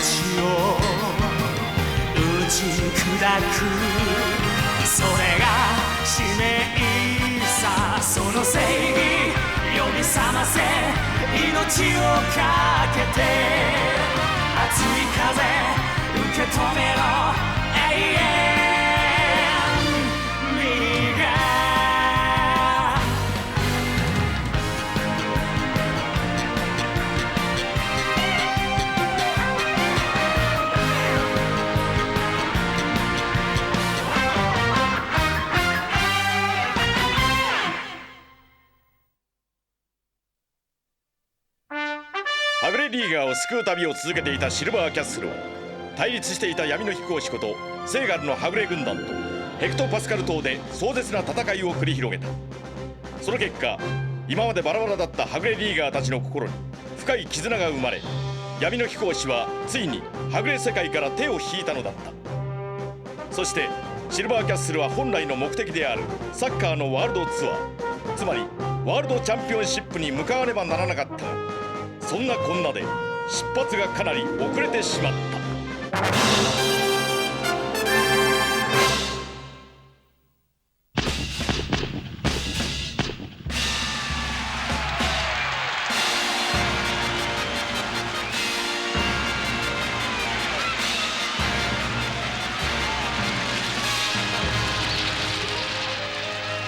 を打ち砕く、それが使命さ。その正義呼び覚ませ、命をかけて熱い風受け止めろ、永遠はぐれリーガーを救う旅を続けていたシルバーキャッスルは、対立していた闇の飛行士ことセーガルのはぐれ軍団とヘクトパスカル島で壮絶な戦いを繰り広げた。その結果、今までバラバラだったはぐれリーガーたちの心に深い絆が生まれ、闇の飛行士はついにはぐれ世界から手を引いたのだった。そしてシルバーキャッスルは本来の目的であるサッカーのワールドツアー、つまりワールドチャンピオンシップに向かわねばならなかったが、そんなこんなで出発がかなり遅れてしまった。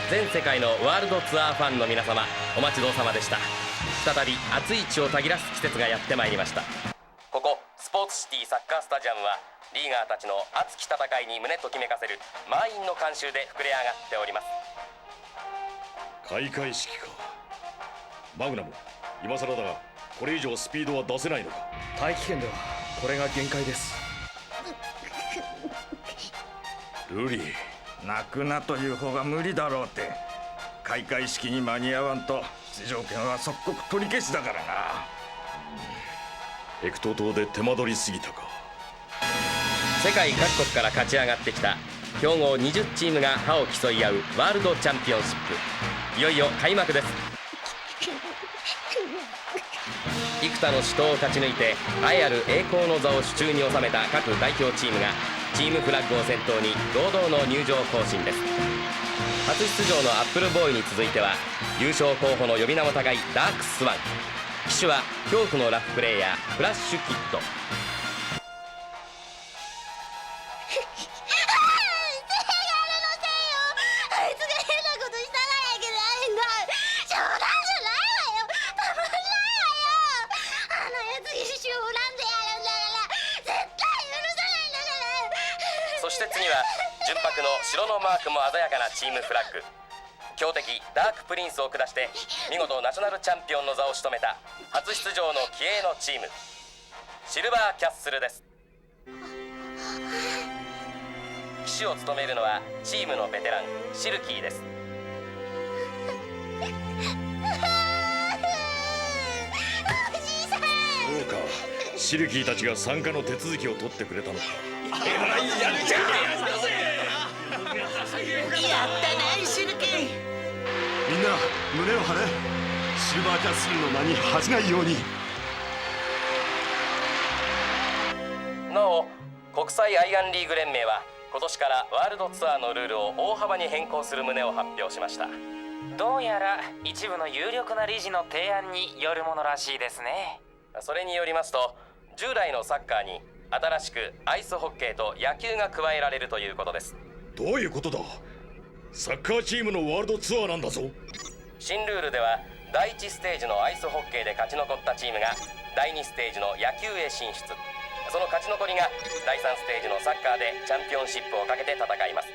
全世界のワールドツアーファンの皆様、お待ちどうさまでした。再び熱い血をたぎらす季節がやってまいりました。ここスポーツシティサッカースタジアムは、リーガーたちの熱き戦いに胸ときめかせる満員の観衆で膨れ上がっております。開会式か。マグナム、今更だがこれ以上スピードは出せないのか。大気圏ではこれが限界です。ルリー、泣くなという方が無理だろうって。開会式に間に合わんと出場権は即刻取り消しだからな。ヘクト島で手間取りすぎたか。世界各国から勝ち上がってきた強豪20チームが歯を競い合うワールドチャンピオンシップ、いよいよ開幕です。幾多の死闘を勝ち抜いて栄えある栄光の座を手中に収めた各代表チームがチームフラッグを先頭に堂々の入場行進です。初出場のアップルボーイに続いては、優勝候補の呼び名も高いダークスワン、騎手は恐怖のラフプレイヤーフラッシュキッド。そして次は純白の白のマークも鮮やかなチームフラッグ、強敵ダークプリンスを下して見事ナショナルチャンピオンの座を仕留めた初出場の気鋭のチーム、シルバーキャッスルです。騎手を務めるのはチームのベテランシルキーです。そうか、シルキーたちが参加の手続きを取ってくれたのか。やったねシルキー。みんな胸を張れ。シルバーキャッスルの名に恥じないように。なお、国際アイアンリーグ連盟は今年からワールドツアーのルールを大幅に変更する旨を発表しました。どうやら一部の有力な理事の提案によるものらしいですね。それによりますと、従来のサッカーに新しくアイスホッケーと野球が加えられるということです。どういうことだ。サッカーチームのワールドツアーなんだぞ。新ルールでは第1ステージのアイスホッケーで勝ち残ったチームが第2ステージの野球へ進出、その勝ち残りが第3ステージのサッカーでチャンピオンシップをかけて戦います。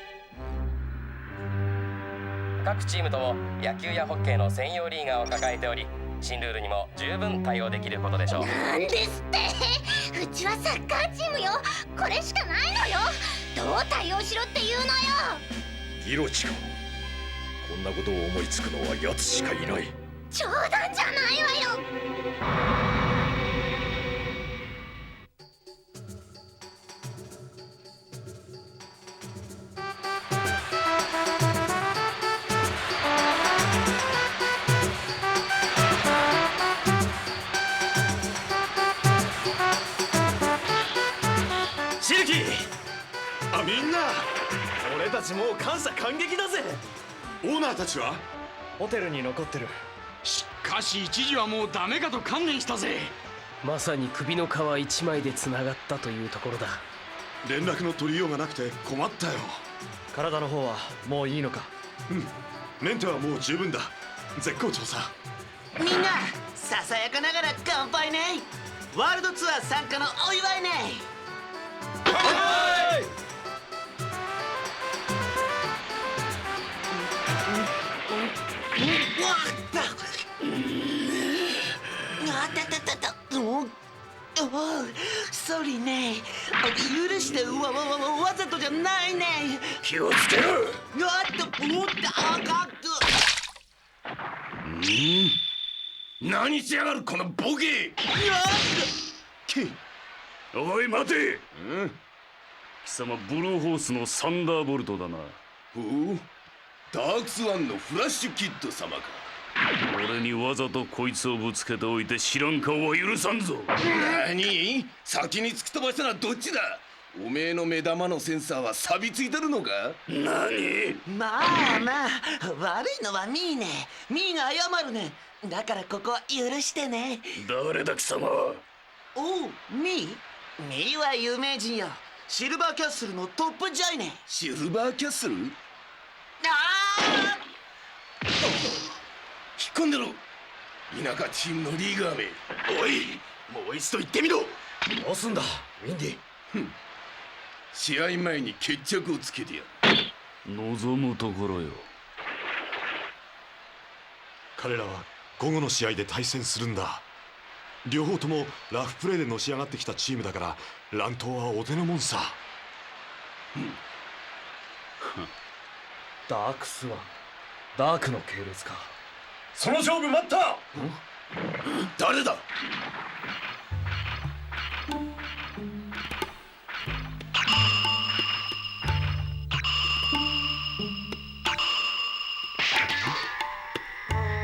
各チームとも野球やホッケーの専用リーガーを抱えており、新ルールにも十分対応できることでしょう。なんですって。うちはサッカーチームよ。これしかないのよ。どう対応しろって言うのよ。ギロチか。こんなことを思いつくのは奴しかいない。冗談じゃないわよ。みんな、俺たちもう感謝感激だぜ。オーナーたちは？ホテルに残ってる。しかし一時はもうダメかと観念したぜ。まさに首の皮一枚でつながったというところだ。連絡の取りようがなくて困ったよ。体の方はもういいのか？メンテはもう十分だ。絶好調さ。みんなささやかながら乾杯ね。ワールドツアー参加のお祝いね。ソリーね。許して。わざとじゃないね。気をつけろ。何しやがるこのボケ。おい待て。貴様ブルーホースのサンダーボルトだな。おお、ダークスワンのフラッシュキッド様か。俺にわざとこいつをぶつけておいて知らん顔は許さんぞ。何？先に突き飛ばしたのはどっちだ？おめえの目玉のセンサーは錆びついてるのか？何？まあ悪いのはミーね。ミーが謝るね。だからここは許してね。誰だ貴様？おう、ミーは有名人よ。シルバーキャッスルのトップジャイね。シルバーキャッスル？引っ込んでろ。田舎チームのリーガーめ。おい、もう一度言ってみろ。どうすんだウィンディ。試合前に決着をつけてやる。望むところよ。彼らは午後の試合で対戦するんだ。両方ともラフプレーでのし上がってきたチームだから乱闘はお手のもんさ。ダークスワン、ダークの系列か。その勝負待った。誰だ？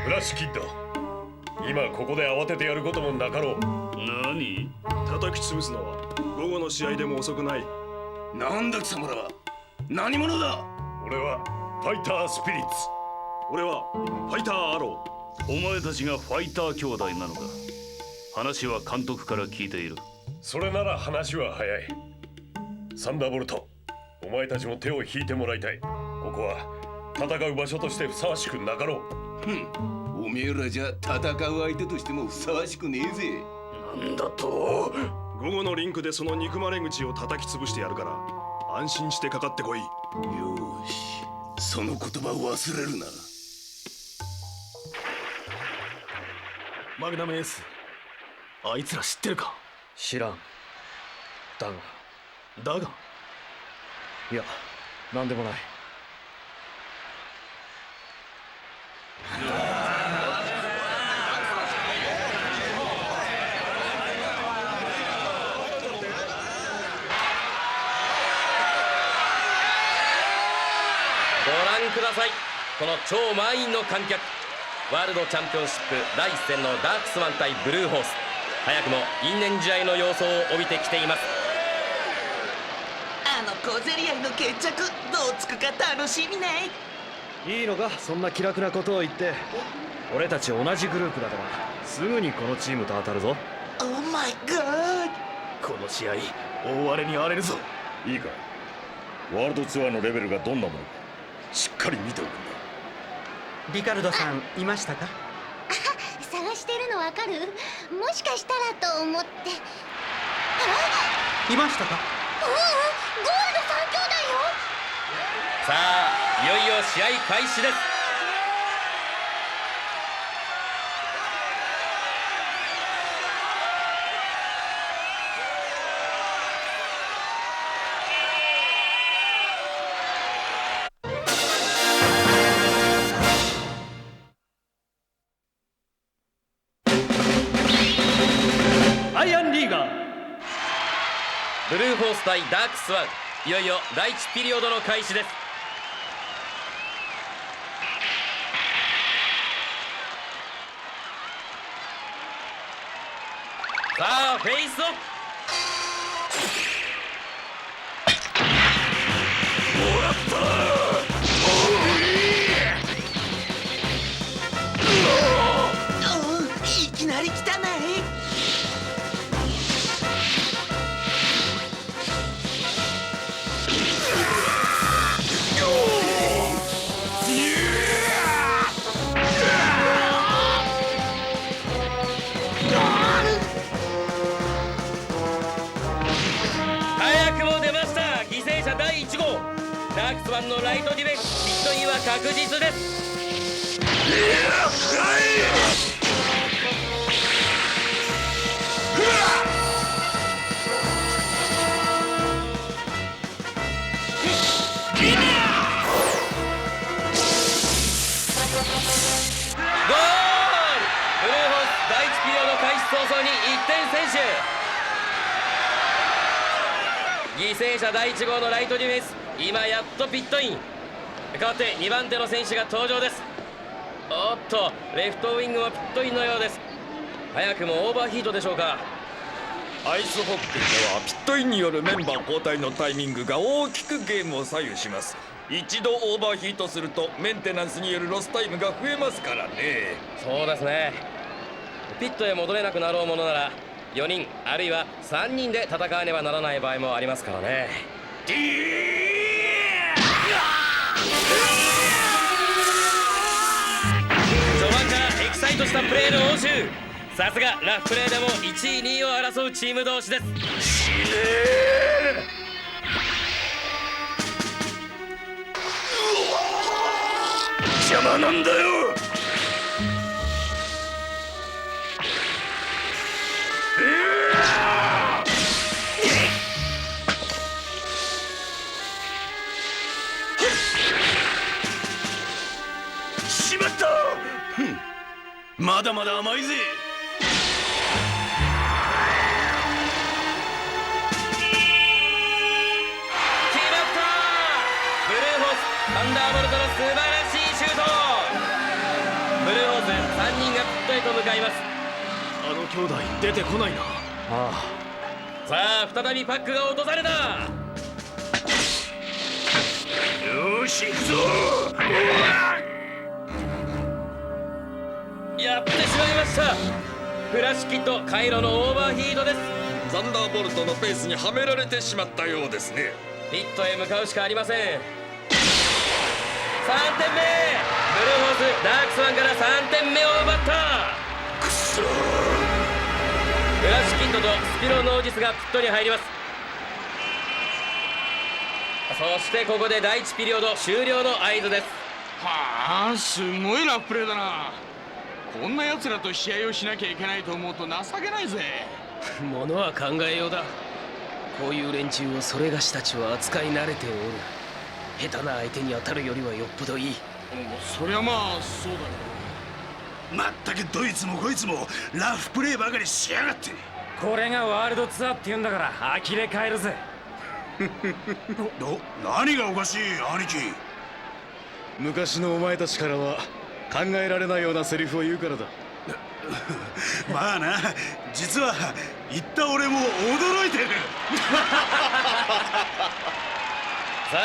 フラッシュキッド、今ここで慌ててやることもなかろう。何？叩き潰すのは午後の試合でも遅くない。なんだ貴様らは何者だ？俺はファイタースピリッツ。俺はファイターアロお前たちがファイター兄弟なのか。話は監督から聞いている。それなら話は早い。サンダーボルト、お前たちも手を引いてもらいたい。ここは戦う場所としてふさわしくなかろう。おめえらじゃ戦う相手としてもふさわしくねえぜ。なんだと？午後のリンクでその憎まれ口を叩き潰してやるから安心してかかってこい。よーし、その言葉を忘れるな。マグナムエース、あいつら知ってるか？知らん。だがいや、なんでもない。ご覧ください、この超満員の観客。ワールドチャンピオンシップ第1戦のダークスワン対ブルーホース、早くも因縁試合の様相を帯びてきています。小競り合いの決着どうつくか楽しみね。いいのか、そんな気楽なことを言って。俺たち同じグループだからすぐにこのチームと当たるぞ。オーマイガー。この試合大荒れに荒れるぞ。いいか、ワールドツアーのレベルがどんなものかしっかり見ておくんだ。リカルドさんいましたか？探してるのわかる？もしかしたらと思って。いましたか？ゴールド3兄弟よ。さあ、いよいよ試合開始です。アイアンリーガー。ブルーホース対ダークスワン、いよいよ第1ピリオドの開始です。さあ、フェイスオフ。ダークスワンのライトディフェンス、ピットインは確実です。早々に1点先取。犠牲者第1号のライトディフェンス、今やっとピットイン。代わって2番手の選手が登場です。おっと、レフトウィングもピットインのようです。早くもオーバーヒートでしょうか。アイスホッケーではピットインによるメンバー交代のタイミングが大きくゲームを左右します。一度オーバーヒートするとメンテナンスによるロスタイムが増えますからね。そうですね。ピットへ戻れなくなろうものなら4人あるいは3人で戦わねばならない場合もありますからね。序盤からエキサイトしたプレーの応酬。さすがラフプレーでも1位2位を争うチーム同士です。邪魔なんだよ。しまった。まだまだ甘いぜ。サンダーボルトの素晴らしいシュート。ブルーホーズ3人がピットへと向かいます。あの兄弟出てこないな。さあ再びパックが落とされた。よし行くぞ。やってしまいました。フラッシュキッドカイロのオーバーヒートです。サンダーボルトのペースにはめられてしまったようですね。ピットへ向かうしかありません。3点目。ブルーホーズダークスワンから3点目を奪った。くそ。フラッシュキッドとスピロノージスがピットに入ります。そしてここで第1ピリオド終了の合図です。はあ、すごいラフプレーだな。こんな奴らと試合をしなきゃいけないと思うと情けないぜ。ものは考えようだ。こういう連中をそれがしたちは扱い慣れておる。下手な相手に当たるよりはよっぽどいい。そりゃまあそうだけど。まったくどいつもこいつもラフプレーばかりしやがって。これがワールドツアーって言うんだから呆れ返るぜ。何がおかしい兄貴。昔のお前たちからは考えられないようなセリフを言うからだ。まあな、実は言った俺も驚いてる。さあ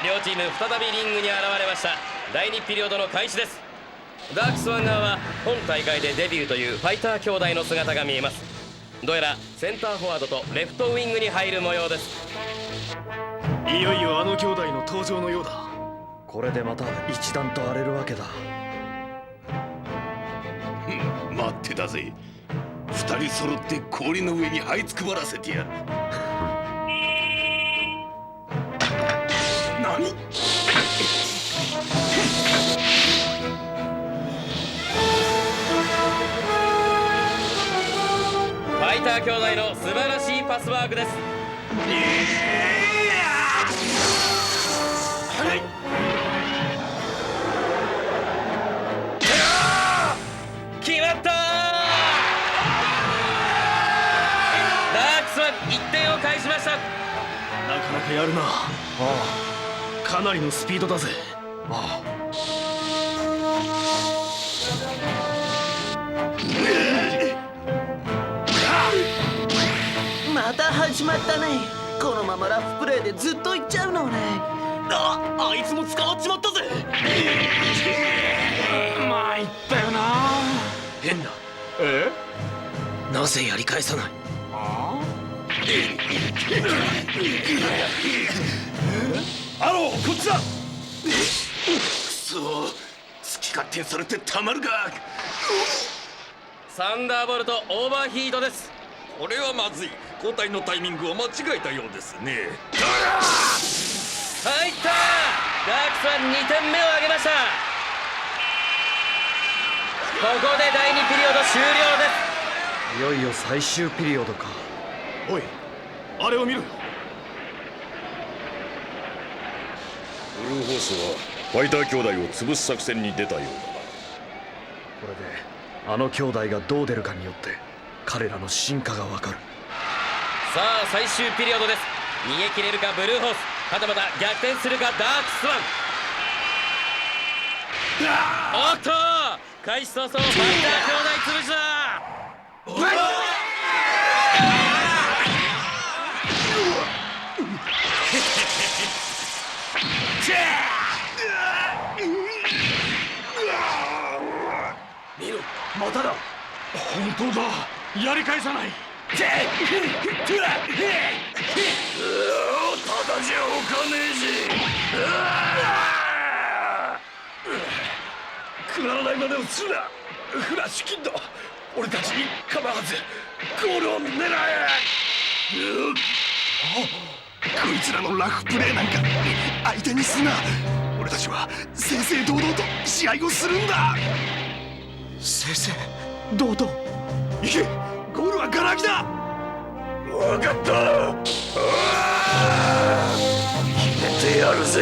両チーム再びリングに現れました。第2ピリオドの開始です。ダークスワン側は本大会でデビューというファイター兄弟の姿が見えます。どうやらセンターフォワードとレフトウィングに入る模様です。いよいよあの兄弟の登場のようだ。これでまた一段と荒れるわけだ。待ってたぜ。二人揃って氷の上に這いつくばらせてやる。何？ファイター兄弟の素晴らしいパスワークです。決まった。ダークスワン1点を返しました。なかなかやるな。かなりのスピードだぜ。また始まったね。このままラフプレーでずっといっちゃうのね。あいつも捕まっちまったぜ。まあ言ったよな。変だ。なぜやり返さない？アローこっちだ。くそ、好き勝手にされてたまるか。サンダーボルトオーバーヒートです。これはまずい。交代のタイミングを間違えたようですね。入った。ダークスは2点目を挙げました。ここで第2ピリオド終了です。いよいよ最終ピリオドか。おい、あれを見ろ。ブルーホースはファイター兄弟を潰す作戦に出たようだ。これであの兄弟がどう出るかによって彼らの進化がわかる。さあ最終ピリオドです。逃げ切れるかブルーホース、はたまた逆転するかダークスワン。おっと、開始早々ファイター兄弟潰しだ。見ろ、まただ。本当だ、やり返さない。ただじゃおかねえぜ。くだらない真似をするな。フラッシュキッド、俺たちに構わずゴールを狙え。こいつらのラフプレーなんか相手にすな。俺たちは正々堂々と試合をするんだ。正々堂々。行け、ゴールはガラ空きだ。分かった。決めてやるぜ。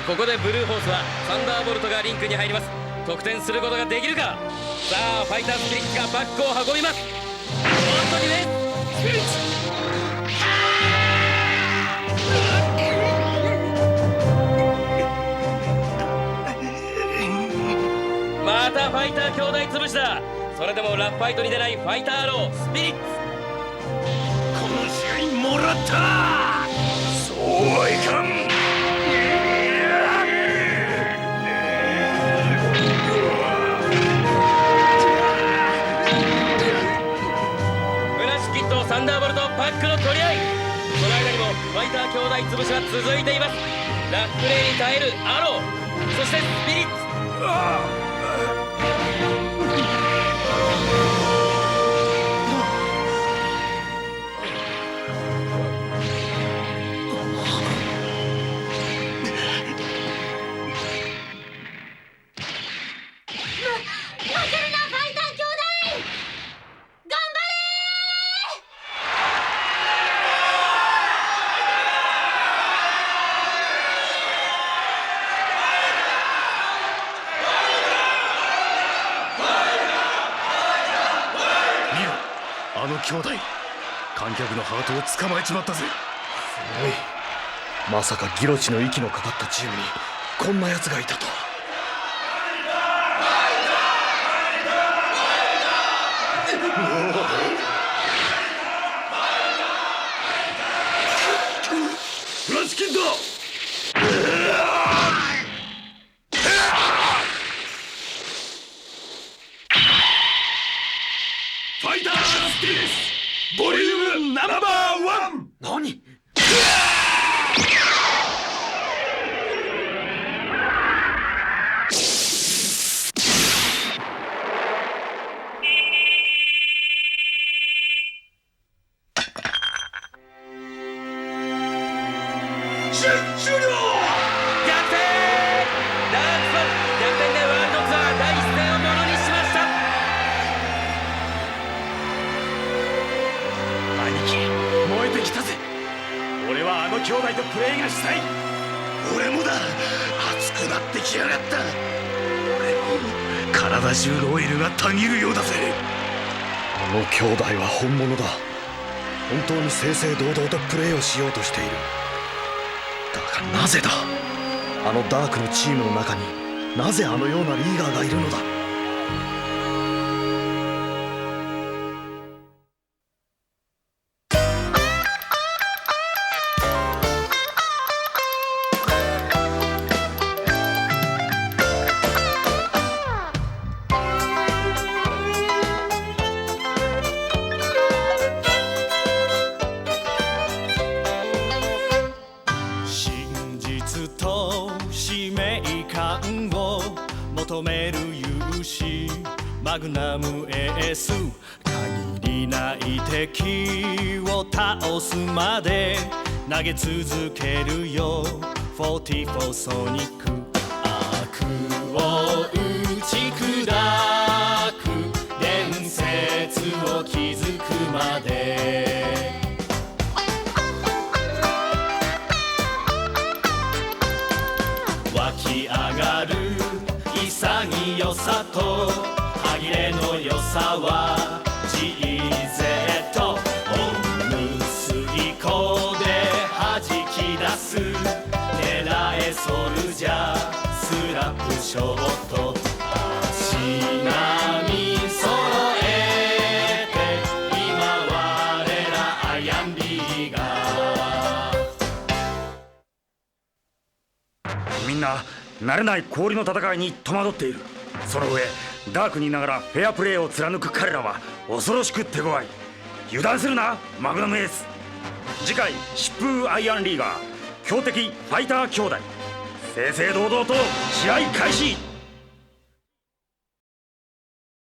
ここでブルーホースはサンダーボルトがリンクに入ります。得点することができるか。さあファイタースピリッツがバックを運びます。本当にね、スピリッツ。またファイター兄弟潰しだ。それでもラフファイトに出ないファイターロースピリッツ。この試合もらった。そうはいかん。サンダーボルトパックの取り合い。その間にもファイター兄弟潰しは続いています。ラフプレーに耐えるアロー、そしてスピリッツ。あの兄弟、観客のハートを捕まえちまったぜ。すごい。まさかギロチの息のかかったチームにこんな奴がいたとは。フラッシュキッド、ファイタースピリッツボリュームナンバーワン。何？終了。逆転！ダークス逆転でワールドツアー第一戦をものにしました。兄貴、燃えてきたぜ。俺はあの兄弟とプレーがしたい。俺もだ。熱くなってきやがった。俺も体中のオイルがたぎるようだぜ。あの兄弟は本物だ。本当に正々堂々とプレーをしようとしている。だがなぜだ。あのダークのチームの中になぜあのようなリーガーがいるのだ。求める勇姿マグナムエース限りない敵を倒すまで投げ続けるよ44ソニック悪を打ち砕く伝説を築くまで湧き上がる潔さと歯切れの良さは GZ を無水鋼で弾き出す狙えソルジャースラップショート足並み揃えて今我らアイアンリーガーみんな慣れない氷の戦いに戸惑っている。その上ダークにいながらフェアプレーを貫く彼らは恐ろしく手強い。油断するなマグナムエース。次回疾風アイアンリーガー強敵ファイター兄弟正々堂々と試合開始。